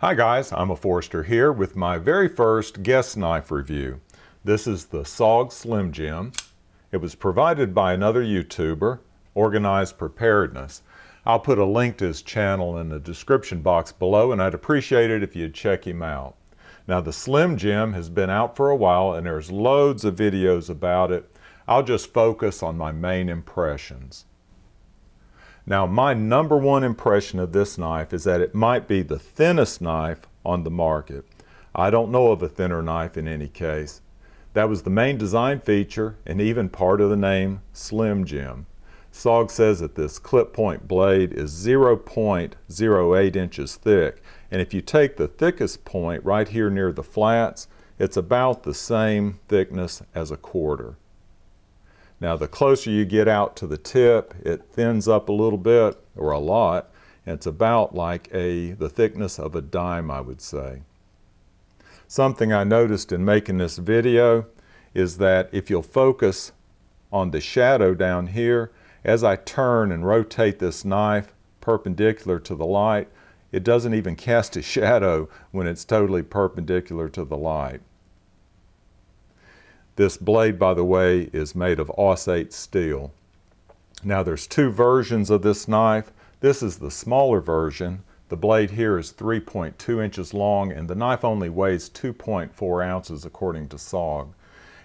Hi guys, I'm a Forester here with my very first guest knife review. This is the SOG SlimJim. It was provided by another YouTuber, Organized Preparedness. I'll put a link to his channel in the description box below, and I'd appreciate it if you'd check him out. Now the SlimJim has been out for a while and there's loads of videos about it. I'll just focus on my main impressions. Now my number one impression of this knife is that it might be the thinnest knife on the market. I don't know of a thinner knife in any case. That was the main design feature and even part of the name SlimJim. SOG says that this clip point blade is 0.08 inches thick, and if you take the thickest point right here near the flats, it's about the same thickness as a quarter. Now the closer you get out to the tip, it thins up a little bit, or a lot, and it's about like the thickness of a dime, I would say. Something I noticed in making this video is that if you'll focus on the shadow down here, as I turn and rotate this knife perpendicular to the light, it doesn't even cast a shadow when it's totally perpendicular to the light. This blade, by the way, is made of Aus-8 steel. Now there's two versions of this knife. This is the smaller version. The blade here is 3.2 inches long and the knife only weighs 2.4 ounces according to SOG.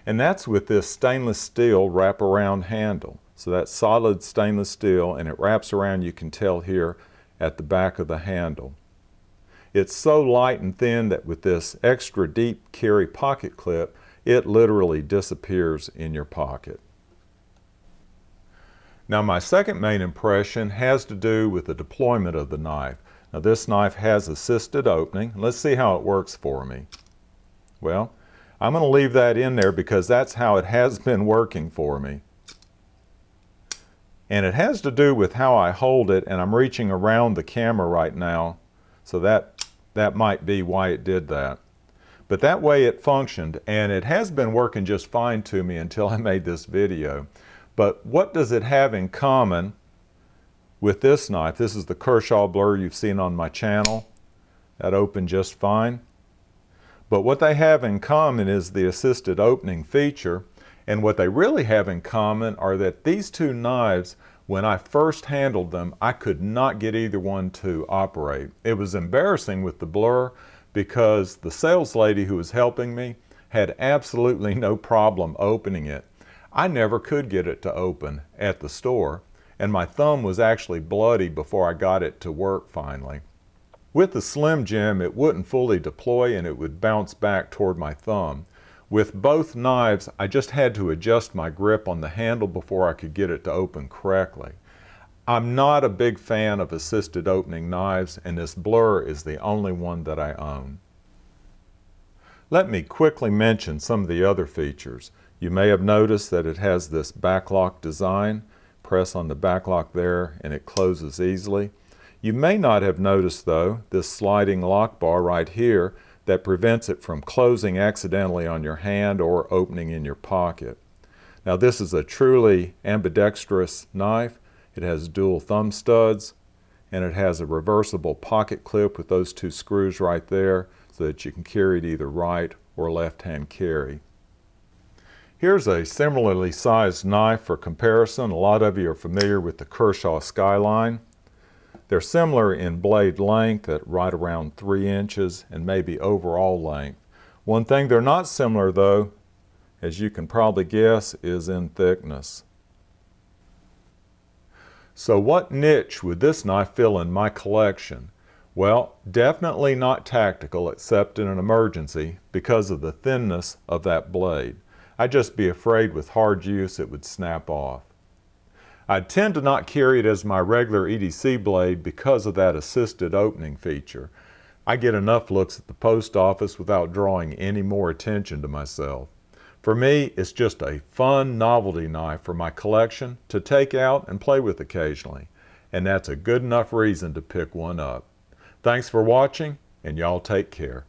And that's with this stainless steel wraparound handle. So that's solid stainless steel and it wraps around, you can tell here, at the back of the handle. It's so light and thin that with this extra deep carry pocket clip, it literally disappears in your pocket. Now my second main impression has to do with the deployment of the knife. Now this knife has assisted opening. Let's see how it works for me. Well, I'm going to leave that in there because that's how it has been working for me. And it has to do with how I hold it, and I'm reaching around the camera right now, so that might be why it did that. But that way it functioned, and it has been working just fine to me until I made this video. But what does it have in common with this knife? This is the Kershaw blur you've seen on my channel. That opened just fine. But what they have in common is the assisted opening feature, and what they really have in common are that these two knives, when I first handled them, I could not get either one to operate. It was embarrassing with the blur, because the sales lady who was helping me had absolutely no problem opening it. I never could get it to open at the store, and my thumb was actually bloody before I got it to work finally. With the SlimJim, it wouldn't fully deploy and it would bounce back toward my thumb. With both knives, I just had to adjust my grip on the handle before I could get it to open correctly. I'm not a big fan of assisted opening knives, and this blur is the only one that I own. Let me quickly mention some of the other features. You may have noticed that it has this backlock design. Press on the backlock there and it closes easily. You may not have noticed though this sliding lock bar right here that prevents it from closing accidentally on your hand or opening in your pocket. Now this is a truly ambidextrous knife. It has dual thumb studs, and it has a reversible pocket clip with those two screws right there so that you can carry it either right or left-hand carry. Here's a similarly sized knife for comparison. A lot of you are familiar with the Kershaw Skyline. They're similar in blade length at right around 3 inches and maybe overall length. One thing they're not similar though, as you can probably guess, is in thickness. So what niche would this knife fill in my collection? Well, definitely not tactical except in an emergency because of the thinness of that blade. I'd just be afraid with hard use it would snap off. I tend to not carry it as my regular EDC blade because of that assisted opening feature. I get enough looks at the post office without drawing any more attention to myself. For me, it's just a fun novelty knife for my collection to take out and play with occasionally. And that's a good enough reason to pick one up. Thanks for watching, and y'all take care.